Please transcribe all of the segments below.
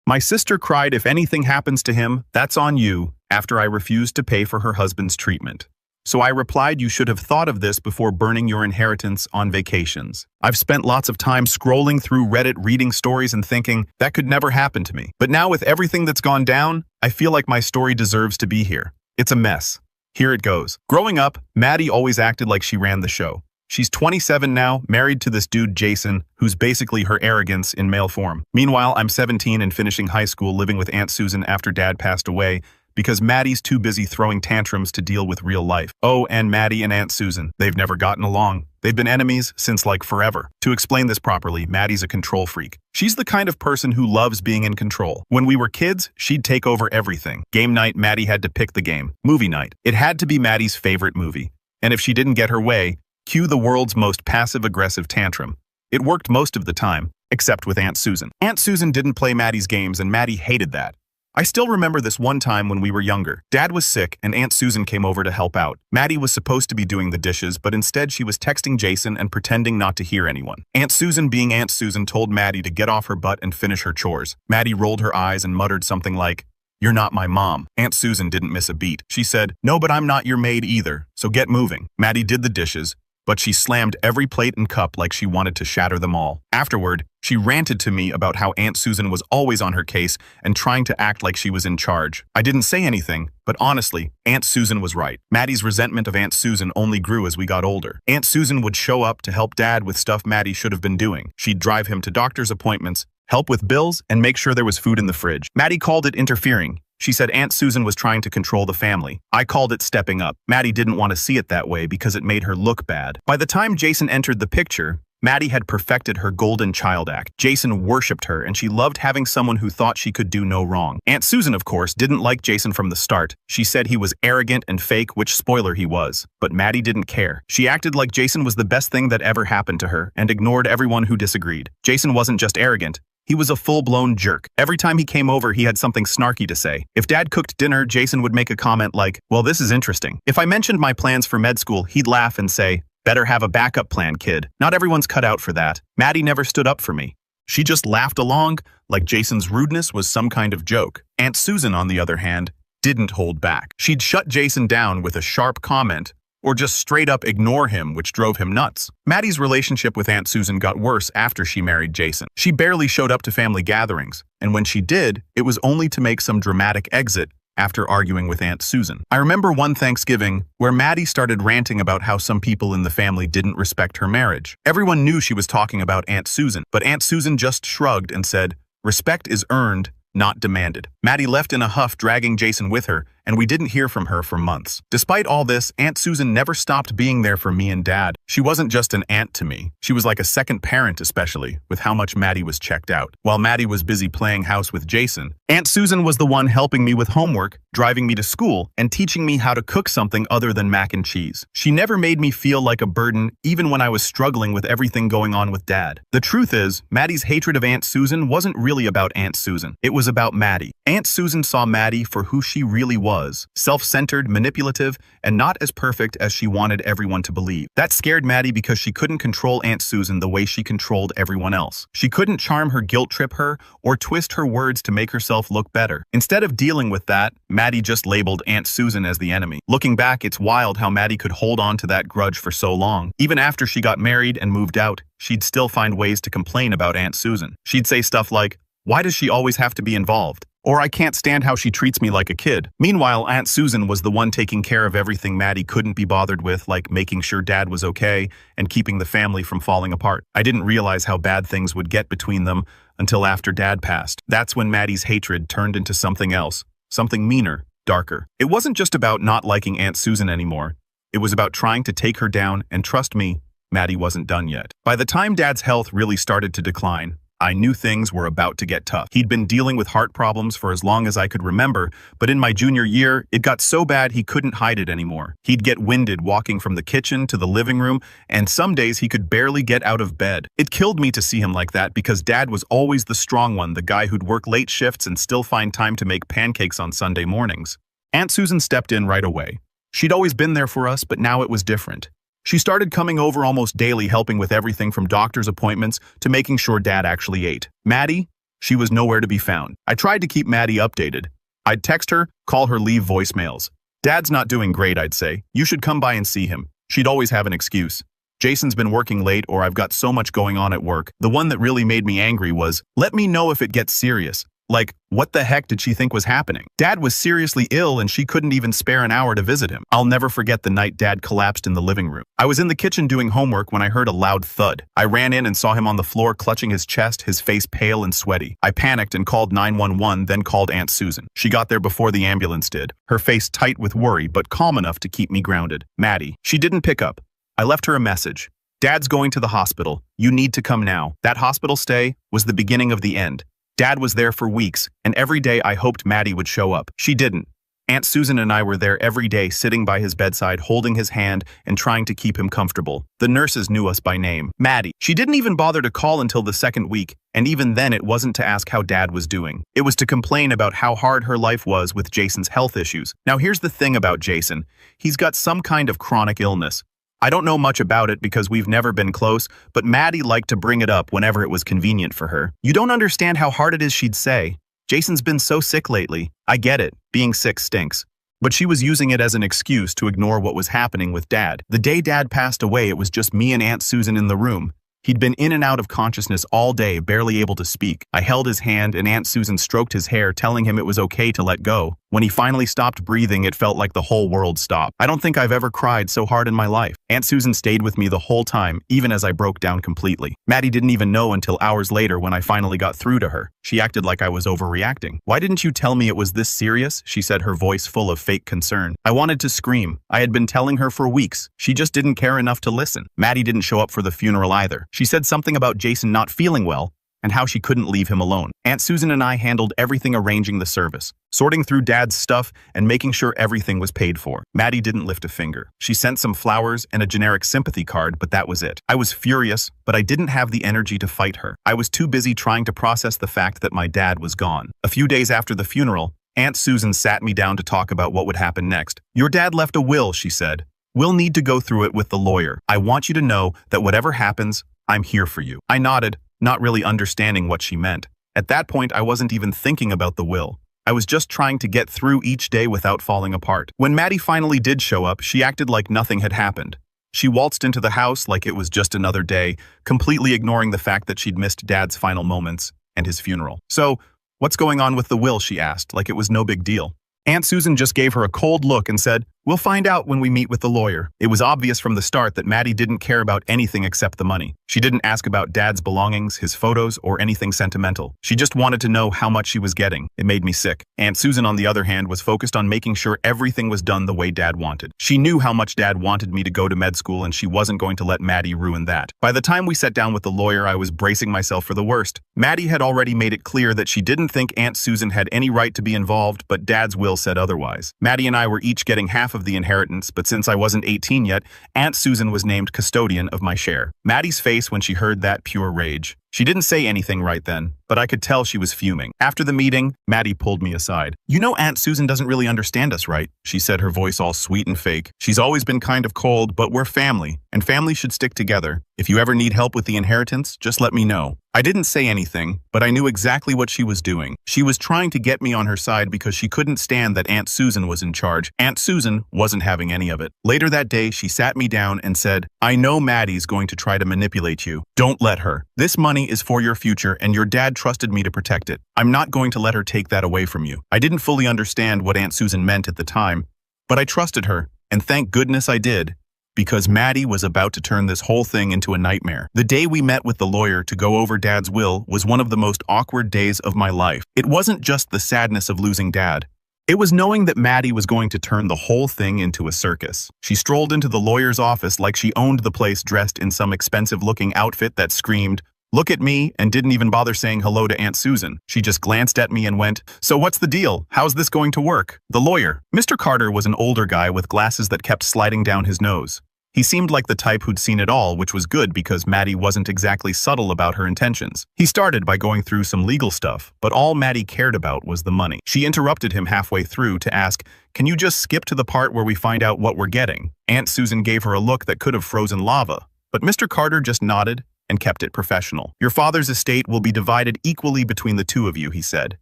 My sister cried, "If anything happens to him, that's on you," after I refused to pay for her husband's treatment. So I replied, "You should have thought of this before burning your inheritance on vacations." I've spent lots of time scrolling through Reddit, reading stories and thinking, that could never happen to me. But now with everything that's gone down, I feel like my story deserves to be here. It's a mess. Here it goes. Growing up, Maddie always acted like she ran the show. She's 27 now, married to this dude Jason, who's basically her arrogance in male form. Meanwhile, I'm 17 and finishing high school, living with Aunt Susan after Dad passed away, because Maddie's too busy throwing tantrums to deal with real life. Oh, and Maddie and Aunt Susan, they've never gotten along. They've been enemies since like forever. To explain this properly, Maddie's a control freak. She's the kind of person who loves being in control. When we were kids, she'd take over everything. Game night, Maddie had to pick the game. Movie night, it had to be Maddie's favorite movie. And if she didn't get her way, cue the world's most passive-aggressive tantrum. It worked most of the time, except with Aunt Susan. Aunt Susan didn't play Maddie's games and Maddie hated that. I still remember this one time when we were younger. Dad was sick and Aunt Susan came over to help out. Maddie was supposed to be doing the dishes, but instead she was texting Jason and pretending not to hear anyone. Aunt Susan, being Aunt Susan, told Maddie to get off her butt and finish her chores. Maddie rolled her eyes and muttered something like, "You're not my mom." Aunt Susan didn't miss a beat. She said, "No, but I'm not your maid either, so get moving." Maddie did the dishes, but she slammed every plate and cup like she wanted to shatter them all. Afterward, she ranted to me about how Aunt Susan was always on her case and trying to act like she was in charge. I didn't say anything, but honestly, Aunt Susan was right. Maddie's resentment of Aunt Susan only grew as we got older. Aunt Susan would show up to help Dad with stuff Maddie should have been doing. She'd drive him to doctor's appointments, help with bills, and make sure there was food in the fridge. Maddie called it interfering. She said Aunt Susan was trying to control the family. I called it stepping up. Maddie didn't want to see it that way because it made her look bad. By the time Jason entered the picture, Maddie had perfected her golden child act. Jason worshipped her, and she loved having someone who thought she could do no wrong. Aunt Susan, of course, didn't like Jason from the start. She said he was arrogant and fake, which spoiler he was. But Maddie didn't care. She acted like Jason was the best thing that ever happened to her, and ignored everyone who disagreed. Jason wasn't just arrogant. He was a full-blown jerk. Every time he came over, he had something snarky to say. If Dad cooked dinner, Jason would make a comment like, "Well, this is interesting." If I mentioned my plans for med school, he'd laugh and say, "Better have a backup plan, kid. Not everyone's cut out for that." Maddie never stood up for me. She just laughed along, like Jason's rudeness was some kind of joke. Aunt Susan, on the other hand, didn't hold back. She'd shut Jason down with a sharp comment, or just straight up ignore him, which drove him nuts. Maddie's relationship with Aunt Susan got worse after she married Jason. She barely showed up to family gatherings, and when she did, it was only to make some dramatic exit after arguing with Aunt Susan. I remember one Thanksgiving where Maddie started ranting about how some people in the family didn't respect her marriage. Everyone knew she was talking about Aunt Susan, but Aunt Susan just shrugged and said, "Respect is earned, not demanded." Maddie left in a huff, dragging Jason with her, and we didn't hear from her for months. Despite all this, Aunt Susan never stopped being there for me and Dad. She wasn't just an aunt to me. She was like a second parent, especially with how much Maddie was checked out. While Maddie was busy playing house with Jason, Aunt Susan was the one helping me with homework, driving me to school, and teaching me how to cook something other than mac and cheese. She never made me feel like a burden, even when I was struggling with everything going on with Dad. The truth is, Maddie's hatred of Aunt Susan wasn't really about Aunt Susan. It was about Maddie. Aunt Susan saw Maddie for who she really was. Self-centered, manipulative, and not as perfect as she wanted everyone to believe. That scared Maddie because she couldn't control Aunt Susan the way she controlled everyone else. She couldn't charm her, guilt trip her, or twist her words to make herself look better. Instead of dealing with that, Maddie just labeled Aunt Susan as the enemy. Looking back, it's wild how Maddie could hold on to that grudge for so long. Even after she got married and moved out, she'd still find ways to complain about Aunt Susan. She'd say stuff like, "Why does she always have to be involved?" Or "I can't stand how she treats me like a kid." Meanwhile, Aunt Susan was the one taking care of everything Maddie couldn't be bothered with, like making sure Dad was okay and keeping the family from falling apart. I didn't realize how bad things would get between them until after Dad passed. That's when Maddie's hatred turned into something else, something meaner, darker. It wasn't just about not liking Aunt Susan anymore. It was about trying to take her down, and trust me, Maddie wasn't done yet. By the time Dad's health really started to decline, I knew things were about to get tough. He'd been dealing with heart problems for as long as I could remember, but in my junior year, it got so bad he couldn't hide it anymore. He'd get winded walking from the kitchen to the living room, and some days he could barely get out of bed. It killed me to see him like that because Dad was always the strong one, the guy who'd work late shifts and still find time to make pancakes on Sunday mornings. Aunt Susan stepped in right away. She'd always been there for us, but now it was different. She started coming over almost daily, helping with everything from doctor's appointments to making sure Dad actually ate. Maddie, She was nowhere to be found. I tried to keep Maddie updated. I'd text her, call her, leave voicemails. Dad's not doing great, I'd say. You should come by and see him. She'd always have an excuse. Jason's been working late, or I've got so much going on at work. The one that really made me angry was, let me know if it gets serious. Like, what the heck did she think was happening? Dad was seriously ill and she couldn't even spare an hour to visit him. I'll never forget the night Dad collapsed in the living room. I was in the kitchen doing homework when I heard a loud thud. I ran in and saw him on the floor clutching his chest, his face pale and sweaty. I panicked and called 911, then called Aunt Susan. She got there before the ambulance did, her face tight with worry but calm enough to keep me grounded. Maddie. She didn't pick up. I left her a message. Dad's going to the hospital. You need to come now. That hospital stay was the beginning of the end. Dad was there for weeks, and every day I hoped Maddie would show up. She didn't. Aunt Susan and I were there every day, sitting by his bedside, holding his hand and trying to keep him comfortable. The nurses knew us by name. Maddie. She didn't even bother to call until the second week, and even then it wasn't to ask how Dad was doing. It was to complain about how hard her life was with Jason's health issues. Now here's the thing about Jason. He's got some kind of chronic illness. I don't know much about it because we've never been close, but Maddie liked to bring it up whenever it was convenient for her. You don't understand how hard it is, she'd say. Jason's been so sick lately. I get it. Being sick stinks. But she was using it as an excuse to ignore what was happening with Dad. The day Dad passed away, it was just me and Aunt Susan in the room. He'd been in and out of consciousness all day, barely able to speak. I held his hand and Aunt Susan stroked his hair, telling him it was okay to let go. When he finally stopped breathing, it felt like the whole world stopped. I don't think I've ever cried so hard in my life. Aunt Susan stayed with me the whole time, even as I broke down completely. Maddie didn't even know until hours later when I finally got through to her. She acted like I was overreacting. Why didn't you tell me it was this serious? She said, her voice full of fake concern. I wanted to scream. I had been telling her for weeks. She just didn't care enough to listen. Maddie didn't show up for the funeral either. She said something about Jason not feeling well and how she couldn't leave him alone. Aunt Susan and I handled everything, arranging the service, sorting through Dad's stuff, and making sure everything was paid for. Maddie didn't lift a finger. She sent some flowers and a generic sympathy card, but that was it. I was furious, but I didn't have the energy to fight her. I was too busy trying to process the fact that my dad was gone. A few days after the funeral, Aunt Susan sat me down to talk about what would happen next. Your dad left a will, she said. We'll need to go through it with the lawyer. I want you to know that whatever happens, I'm here for you. I nodded, not really understanding what she meant. At that point, I wasn't even thinking about the will. I was just trying to get through each day without falling apart. When Maddie finally did show up, she acted like nothing had happened. She waltzed into the house like it was just another day, completely ignoring the fact that she'd missed Dad's final moments and his funeral. So, what's going on with the will, she asked, like it was no big deal. Aunt Susan just gave her a cold look and said, we'll find out when we meet with the lawyer. It was obvious from the start that Maddie didn't care about anything except the money. She didn't ask about Dad's belongings, his photos, or anything sentimental. She just wanted to know how much she was getting. It made me sick. Aunt Susan, on the other hand, was focused on making sure everything was done the way Dad wanted. She knew how much Dad wanted me to go to med school, and she wasn't going to let Maddie ruin that. By the time we sat down with the lawyer, I was bracing myself for the worst. Maddie had already made it clear that she didn't think Aunt Susan had any right to be involved, but Dad's will said otherwise. Maddie and I were each getting half of the inheritance, but since I wasn't 18 yet, Aunt Susan was named custodian of my share. Maddie's face when she heard that, pure rage. She didn't say anything right then, but I could tell she was fuming. After the meeting, Maddie pulled me aside. You know Aunt Susan doesn't really understand us, right? She said, her voice all sweet and fake. She's always been kind of cold, but we're family, and family should stick together. If you ever need help with the inheritance, just let me know. I didn't say anything, but I knew exactly what she was doing. She was trying to get me on her side because she couldn't stand that Aunt Susan was in charge. Aunt Susan wasn't having any of it. Later that day, she sat me down and said, I know Maddie's going to try to manipulate you. Don't let her. This money is for your future, and your dad trusted me to protect it. I'm not going to let her take that away from you. I didn't fully understand what Aunt Susan meant at the time, but I trusted her, and thank goodness I did, because Maddie was about to turn this whole thing into a nightmare. The day we met with the lawyer to go over Dad's will was one of the most awkward days of my life. It wasn't just the sadness of losing Dad. It was knowing that Maddie was going to turn the whole thing into a circus. She strolled into the lawyer's office like she owned the place, dressed in some expensive-looking outfit that screamed, "Look at me," and didn't even bother saying hello to Aunt Susan. She just glanced at me and went, "So what's the deal? How's this going to work?" The lawyer, Mr. Carter, was an older guy with glasses that kept sliding down his nose. He seemed like the type who'd seen it all, which was good because Maddie wasn't exactly subtle about her intentions. He started by going through some legal stuff, but all Maddie cared about was the money. She interrupted him halfway through to ask, "Can you just skip to the part where we find out what we're getting?" Aunt Susan gave her a look that could have frozen lava, but Mr. Carter just nodded and kept it professional. Your father's estate will be divided equally between the two of you, he said.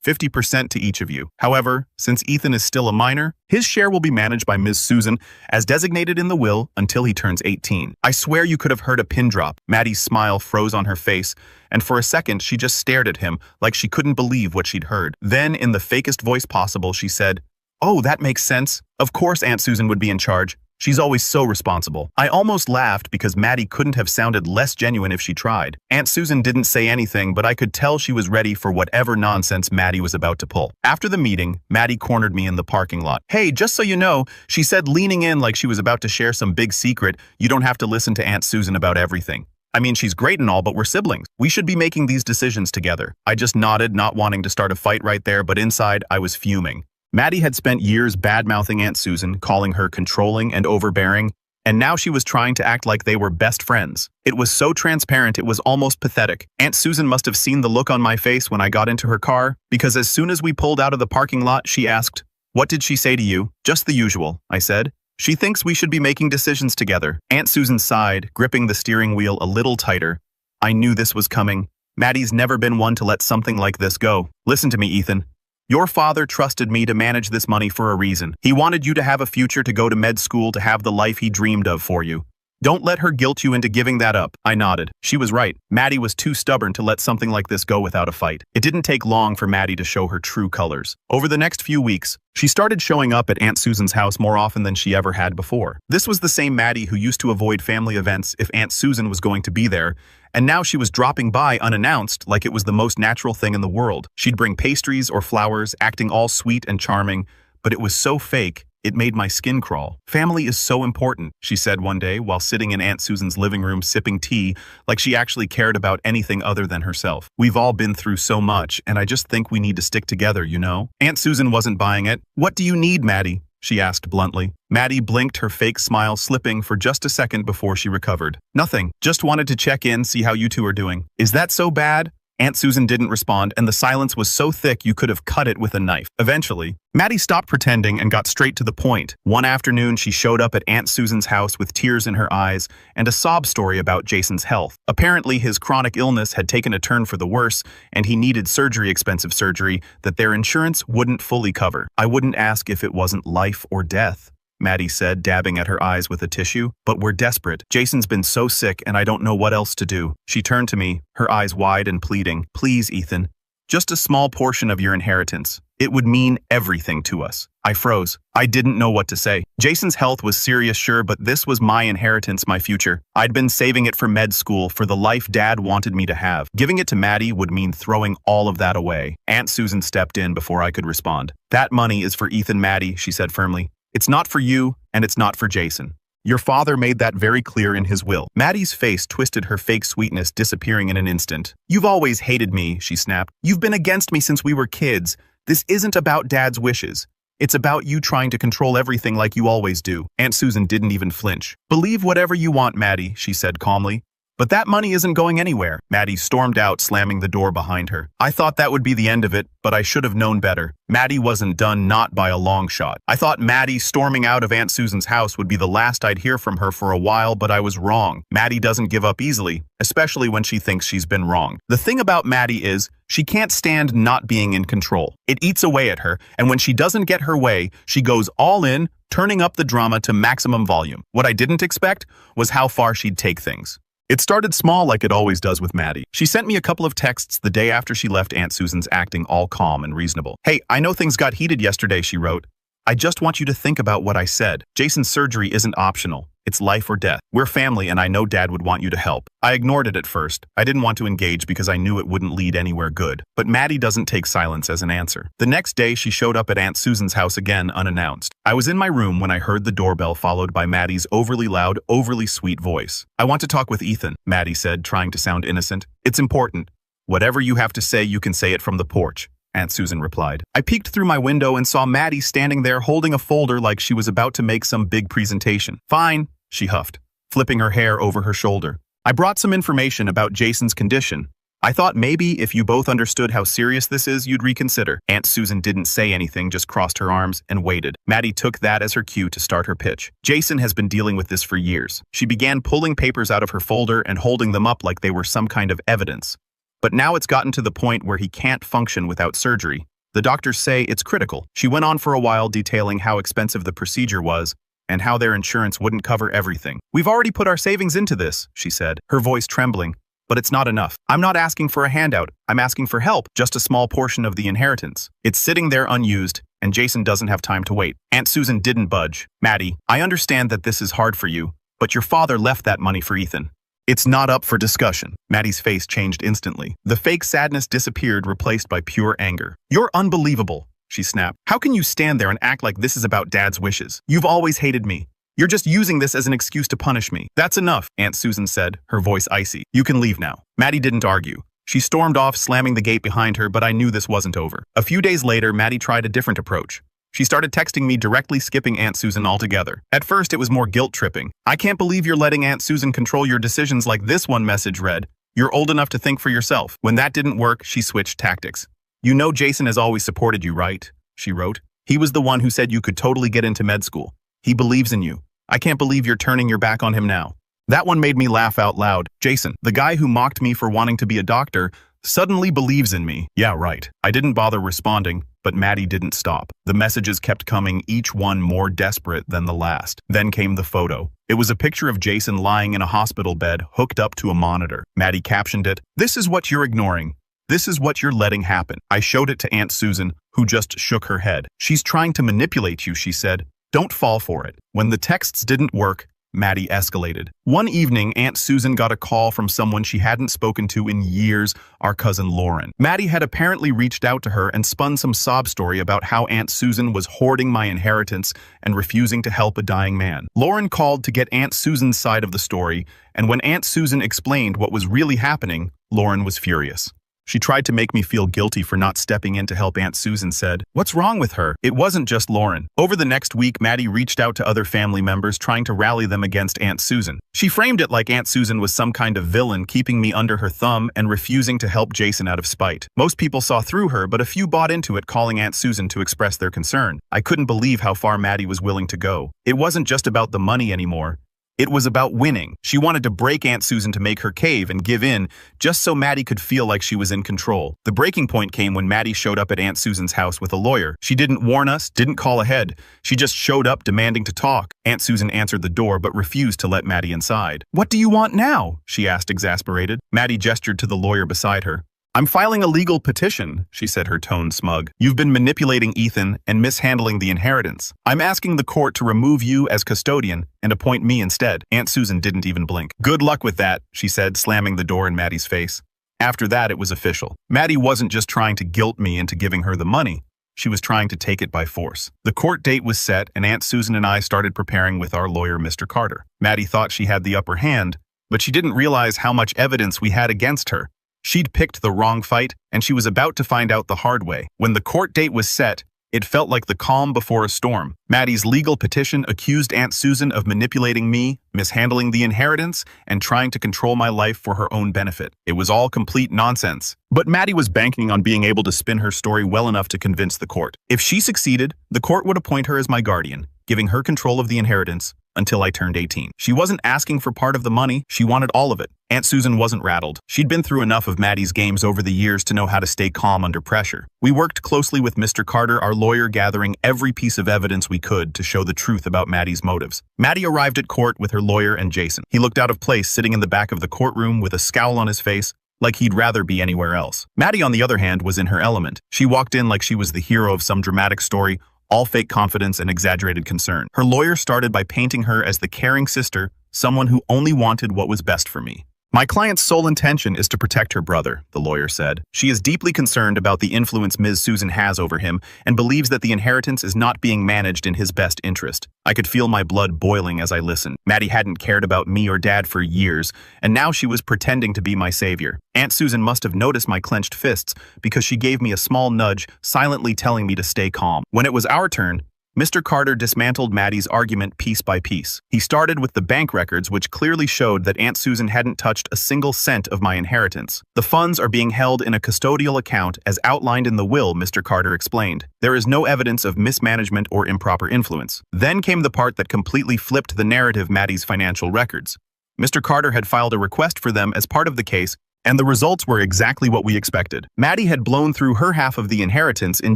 50% to each of you. However, since Ethan is still a minor, his share will be managed by Ms. Susan, as designated in the will, until he turns 18. I swear you could have heard a pin drop. Maddie's smile froze on her face, and for a second she just stared at him like she couldn't believe what she'd heard. Then, in the fakest voice possible, she said, "Oh, that makes sense. Of course Aunt Susan would be in charge. She's always so responsible." I almost laughed because Maddie couldn't have sounded less genuine if she tried. Aunt Susan didn't say anything, but I could tell she was ready for whatever nonsense Maddie was about to pull. After the meeting, Maddie cornered me in the parking lot. "Hey, just so you know," she said, leaning in like she was about to share some big secret, "you don't have to listen to Aunt Susan about everything. I mean, she's great and all, but we're siblings. We should be making these decisions together." I just nodded, not wanting to start a fight right there, but inside, I was fuming. Maddie had spent years bad-mouthing Aunt Susan, calling her controlling and overbearing, and now she was trying to act like they were best friends. It was so transparent it was almost pathetic. Aunt Susan must have seen the look on my face when I got into her car, because as soon as we pulled out of the parking lot, she asked, "What did she say to you?" "Just the usual," I said. "She thinks we should be making decisions together." Aunt Susan sighed, gripping the steering wheel a little tighter. I knew this was coming. Maddie's never been one to let something like this go. "Listen to me, Ethan. Your father trusted me to manage this money for a reason. He wanted you to have a future, to go to med school, to have the life he dreamed of for you. Don't let her guilt you into giving that up." I nodded. She was right. Maddie was too stubborn to let something like this go without a fight. It didn't take long for Maddie to show her true colors. Over the next few weeks, she started showing up at Aunt Susan's house more often than she ever had before. This was the same Maddie who used to avoid family events if Aunt Susan was going to be there, and now she was dropping by unannounced like it was the most natural thing in the world. She'd bring pastries or flowers, acting all sweet and charming, but it was so fake, it made my skin crawl. "Family is so important," she said one day while sitting in Aunt Susan's living room sipping tea, like she actually cared about anything other than herself. "We've all been through so much, and I just think we need to stick together, you know?" Aunt Susan wasn't buying it. "What do you need, Maddie?" she asked bluntly. Maddie blinked, her fake smile slipping for just a second before she recovered. "Nothing. Just wanted to check in, see how you two are doing." "Is that so bad?" Aunt Susan didn't respond, and the silence was so thick you could have cut it with a knife. Eventually, Maddie stopped pretending and got straight to the point. One afternoon, she showed up at Aunt Susan's house with tears in her eyes and a sob story about Jason's health. Apparently, his chronic illness had taken a turn for the worse, and he needed expensive surgery that their insurance wouldn't fully cover. "I wouldn't ask if it wasn't life or death," Maddie said, dabbing at her eyes with a tissue. "But we're desperate. Jason's been so sick and I don't know what else to do." She turned to me, her eyes wide and pleading. "Please, Ethan. Just a small portion of your inheritance. It would mean everything to us." I froze. I didn't know what to say. Jason's health was serious, sure, but this was my inheritance, my future. I'd been saving it for med school, for the life Dad wanted me to have. Giving it to Maddie would mean throwing all of that away. Aunt Susan stepped in before I could respond. "That money is for Ethan, Maddie," she said firmly. "It's not for you, and it's not for Jason. Your father made that very clear in his will." Maddie's face twisted, her fake sweetness disappearing in an instant. "You've always hated me," she snapped. "You've been against me since we were kids. This isn't about Dad's wishes. It's about you trying to control everything like you always do." Aunt Susan didn't even flinch. "Believe whatever you want, Maddie," she said calmly. "But that money isn't going anywhere." Maddie stormed out, slamming the door behind her. I thought that would be the end of it, but I should have known better. Maddie wasn't done, not by a long shot. I thought Maddie storming out of Aunt Susan's house would be the last I'd hear from her for a while, but I was wrong. Maddie doesn't give up easily, especially when she thinks she's been wrong. The thing about Maddie is, she can't stand not being in control. It eats away at her, and when she doesn't get her way, she goes all in, turning up the drama to maximum volume. What I didn't expect was how far she'd take things. It started small like it always does with Maddie. She sent me a couple of texts the day after she left Aunt Susan's, acting all calm and reasonable. "Hey, I know things got heated yesterday," she wrote. "I just want you to think about what I said. Jason's surgery isn't optional. It's life or death. We're family and I know Dad would want you to help." I ignored it at first. I didn't want to engage because I knew it wouldn't lead anywhere good. But Maddie doesn't take silence as an answer. The next day, she showed up at Aunt Susan's house again, unannounced. I was in my room when I heard the doorbell, followed by Maddie's overly loud, overly sweet voice. "I want to talk with Ethan," Maddie said, trying to sound innocent. "It's important. Whatever you have to say, you can say it from the porch," Aunt Susan replied. I peeked through my window and saw Maddie standing there holding a folder like she was about to make some big presentation. "Fine," she huffed, flipping her hair over her shoulder. "I brought some information about Jason's condition. I thought maybe if you both understood how serious this is, you'd reconsider. Aunt Susan didn't say anything, just crossed her arms and waited. Maddie took that as her cue to start her pitch. Jason has been dealing with this for years. She began pulling papers out of her folder and holding them up like they were some kind of evidence. But now it's gotten to the point where he can't function without surgery. The doctors say it's critical. She went on for a while detailing how expensive the procedure was and how their insurance wouldn't cover everything. We've already put our savings into this, she said, her voice trembling. But it's not enough. I'm not asking for a handout. I'm asking for help, just a small portion of the inheritance. It's sitting there unused, and Jason doesn't have time to wait. Aunt Susan didn't budge. Maddie, I understand that this is hard for you, but your father left that money for Ethan. It's not up for discussion. Maddie's face changed instantly. The fake sadness disappeared, replaced by pure anger. You're unbelievable, she snapped. How can you stand there and act like this is about Dad's wishes? You've always hated me. You're just using this as an excuse to punish me. That's enough, Aunt Susan said, her voice icy. You can leave now. Maddie didn't argue. She stormed off, slamming the gate behind her, but I knew this wasn't over. A few days later, Maddie tried a different approach. She started texting me directly, skipping Aunt Susan altogether. At first, it was more guilt-tripping. I can't believe you're letting Aunt Susan control your decisions like this one message read. You're old enough to think for yourself. When that didn't work, she switched tactics. You know Jason has always supported you, right? She wrote. He was the one who said you could totally get into med school. He believes in you. I can't believe you're turning your back on him now. That one made me laugh out loud. Jason, the guy who mocked me for wanting to be a doctor, suddenly believes in me. Yeah, right. I didn't bother responding, but Maddie didn't stop. The messages kept coming, each one more desperate than the last. Then came the photo. It was a picture of Jason lying in a hospital bed, hooked up to a monitor. Maddie captioned it, "This is what you're ignoring. This is what you're letting happen." I showed it to Aunt Susan, who just shook her head. She's trying to manipulate you, she said. Don't fall for it. When the texts didn't work, Maddie escalated. One evening, Aunt Susan got a call from someone she hadn't spoken to in years, our cousin Lauren. Maddie had apparently reached out to her and spun some sob story about how Aunt Susan was hoarding my inheritance and refusing to help a dying man. Lauren called to get Aunt Susan's side of the story, and when Aunt Susan explained what was really happening, Lauren was furious. She tried to make me feel guilty for not stepping in to help, Aunt Susan said. What's wrong with her? It wasn't just Lauren. Over the next week, Maddie reached out to other family members, trying to rally them against Aunt Susan. She framed it like Aunt Susan was some kind of villain, keeping me under her thumb and refusing to help Jason out of spite. Most people saw through her, but a few bought into it, calling Aunt Susan to express their concern. I couldn't believe how far Maddie was willing to go. It wasn't just about the money anymore. It was about winning. She wanted to break Aunt Susan to make her cave and give in, just so Maddie could feel like she was in control. The breaking point came when Maddie showed up at Aunt Susan's house with a lawyer. She didn't warn us, didn't call ahead. She just showed up demanding to talk. Aunt Susan answered the door but refused to let Maddie inside. What do you want now? She asked, exasperated. Maddie gestured to the lawyer beside her. I'm filing a legal petition, she said, her tone smug. You've been manipulating Ethan and mishandling the inheritance. I'm asking the court to remove you as custodian and appoint me instead. Aunt Susan didn't even blink. Good luck with that, she said, slamming the door in Maddie's face. After that, it was official. Maddie wasn't just trying to guilt me into giving her the money. She was trying to take it by force. The court date was set, and Aunt Susan and I started preparing with our lawyer, Mr. Carter. Maddie thought she had the upper hand, but she didn't realize how much evidence we had against her. She'd picked the wrong fight, and she was about to find out the hard way. When the court date was set, it felt like the calm before a storm. Maddie's legal petition accused Aunt Susan of manipulating me, mishandling the inheritance, and trying to control my life for her own benefit. It was all complete nonsense. But Maddie was banking on being able to spin her story well enough to convince the court. If she succeeded, the court would appoint her as my guardian, giving her control of the inheritance until I turned 18. She wasn't asking for part of the money, she wanted all of it. Aunt Susan wasn't rattled. She'd been through enough of Maddie's games over the years to know how to stay calm under pressure. We worked closely with Mr. Carter, our lawyer, gathering every piece of evidence we could to show the truth about Maddie's motives. Maddie arrived at court with her lawyer and Jason. He looked out of place, sitting in the back of the courtroom with a scowl on his face, like he'd rather be anywhere else. Maddie, on the other hand, was in her element. She walked in like she was the hero of some dramatic story, all fake confidence and exaggerated concern. Her lawyer started by painting her as the caring sister, someone who only wanted what was best for me. My client's sole intention is to protect her brother, the lawyer said. She is deeply concerned about the influence Ms. Susan has over him and believes that the inheritance is not being managed in his best interest. I could feel my blood boiling as I listened. Maddie hadn't cared about me or Dad for years, and now she was pretending to be my savior. Aunt Susan must have noticed my clenched fists because she gave me a small nudge, silently telling me to stay calm. When it was our turn, Mr. Carter dismantled Maddie's argument piece by piece. He started with the bank records, which clearly showed that Aunt Susan hadn't touched a single cent of my inheritance. The funds are being held in a custodial account as outlined in the will, Mr. Carter explained. There is no evidence of mismanagement or improper influence. Then came the part that completely flipped the narrative: Maddie's financial records. Mr. Carter had filed a request for them as part of the case, and the results were exactly what we expected. Maddie had blown through her half of the inheritance in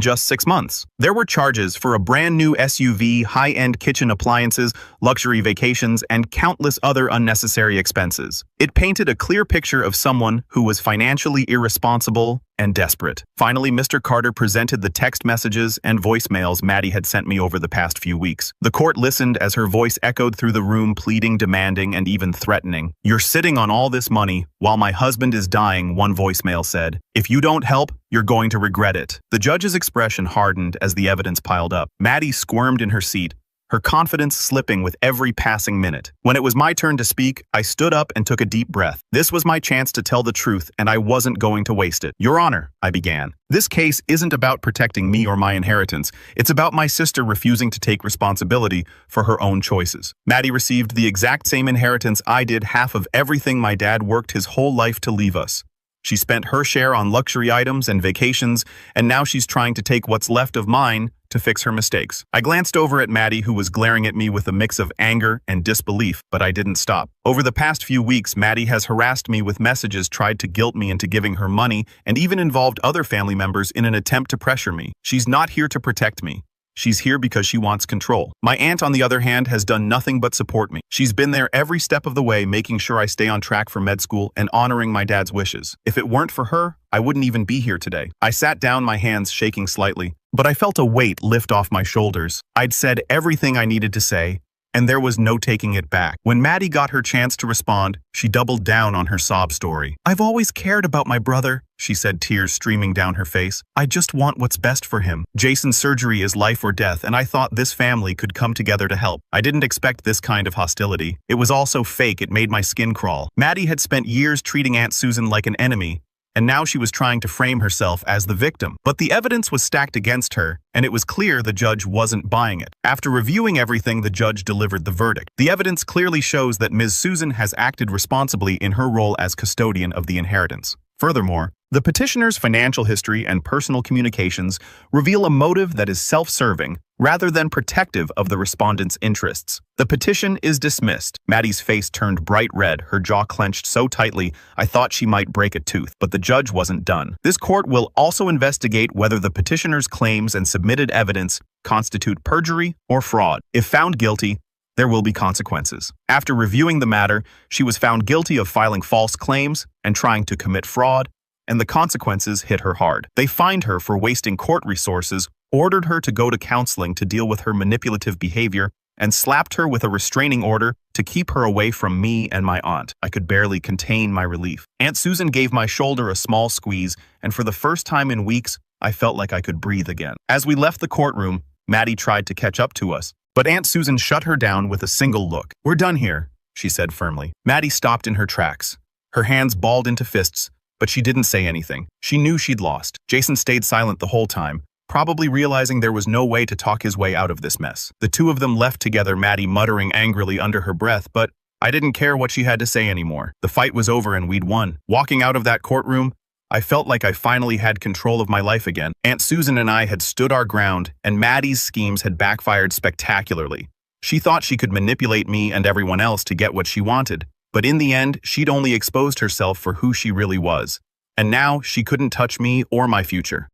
just 6 months. There were charges for a brand new SUV, high-end kitchen appliances, luxury vacations, and countless other unnecessary expenses. It painted a clear picture of someone who was financially irresponsible and desperate. Finally, Mr. Carter presented the text messages and voicemails Maddie had sent me over the past few weeks. The court listened as her voice echoed through the room, pleading, demanding, and even threatening. "You're sitting on all this money while my husband is dying," one voicemail said. "If you don't help, you're going to regret it." The judge's expression hardened as the evidence piled up. Maddie squirmed in her seat, her confidence slipping with every passing minute. When it was my turn to speak, I stood up and took a deep breath. This was my chance to tell the truth, and I wasn't going to waste it. "Your Honor," I began, "this case isn't about protecting me or my inheritance. It's about my sister refusing to take responsibility for her own choices. Maddie received the exact same inheritance I did, half of everything my dad worked his whole life to leave us. She spent her share on luxury items and vacations, and now she's trying to take what's left of mine to fix her mistakes." I glanced over at Maddie, who was glaring at me with a mix of anger and disbelief, but I didn't stop. Over the past few weeks, Maddie has harassed me with messages, tried to guilt me into giving her money, and even involved other family members in an attempt to pressure me. She's not here to protect me. She's here because she wants control. My aunt, on the other hand, has done nothing but support me. She's been there every step of the way, making sure I stay on track for med school and honoring my dad's wishes. If it weren't for her, I wouldn't even be here today. I sat down, my hands shaking slightly, but I felt a weight lift off my shoulders. I'd said everything I needed to say, and there was no taking it back. When Maddie got her chance to respond, she doubled down on her sob story. "I've always cared about my brother," she said, tears streaming down her face. "I just want what's best for him. Jason's surgery is life or death, and I thought this family could come together to help. I didn't expect this kind of hostility. It was all so fake, it made my skin crawl." Maddie had spent years treating Aunt Susan like an enemy, and now she was trying to frame herself as the victim. But the evidence was stacked against her, and it was clear the judge wasn't buying it. After reviewing everything, the judge delivered the verdict. The evidence clearly shows that Ms. Susan has acted responsibly in her role as custodian of the inheritance. Furthermore, the petitioner's financial history and personal communications reveal a motive that is self-serving rather than protective of the respondent's interests. The petition is dismissed. Maddie's face turned bright red, her jaw clenched so tightly I thought she might break a tooth. But the judge wasn't done. This court will also investigate whether the petitioner's claims and submitted evidence constitute perjury or fraud. If found guilty, there will be consequences. After reviewing the matter, she was found guilty of filing false claims and trying to commit fraud, and the consequences hit her hard. They fined her for wasting court resources, ordered her to go to counseling to deal with her manipulative behavior, and slapped her with a restraining order to keep her away from me and my aunt. I could barely contain my relief. Aunt Susan gave my shoulder a small squeeze, and for the first time in weeks, I felt like I could breathe again. As we left the courtroom, Maddie tried to catch up to us, but Aunt Susan shut her down with a single look. "We're done here," she said firmly. Maddie stopped in her tracks. Her hands balled into fists, but she didn't say anything. She knew she'd lost. Jason stayed silent the whole time, probably realizing there was no way to talk his way out of this mess. The two of them left together, Maddie muttering angrily under her breath, but I didn't care what she had to say anymore. The fight was over and we'd won. Walking out of that courtroom, I felt like I finally had control of my life again. Aunt Susan and I had stood our ground, and Maddie's schemes had backfired spectacularly. She thought she could manipulate me and everyone else to get what she wanted, but in the end, she'd only exposed herself for who she really was. And now, she couldn't touch me or my future.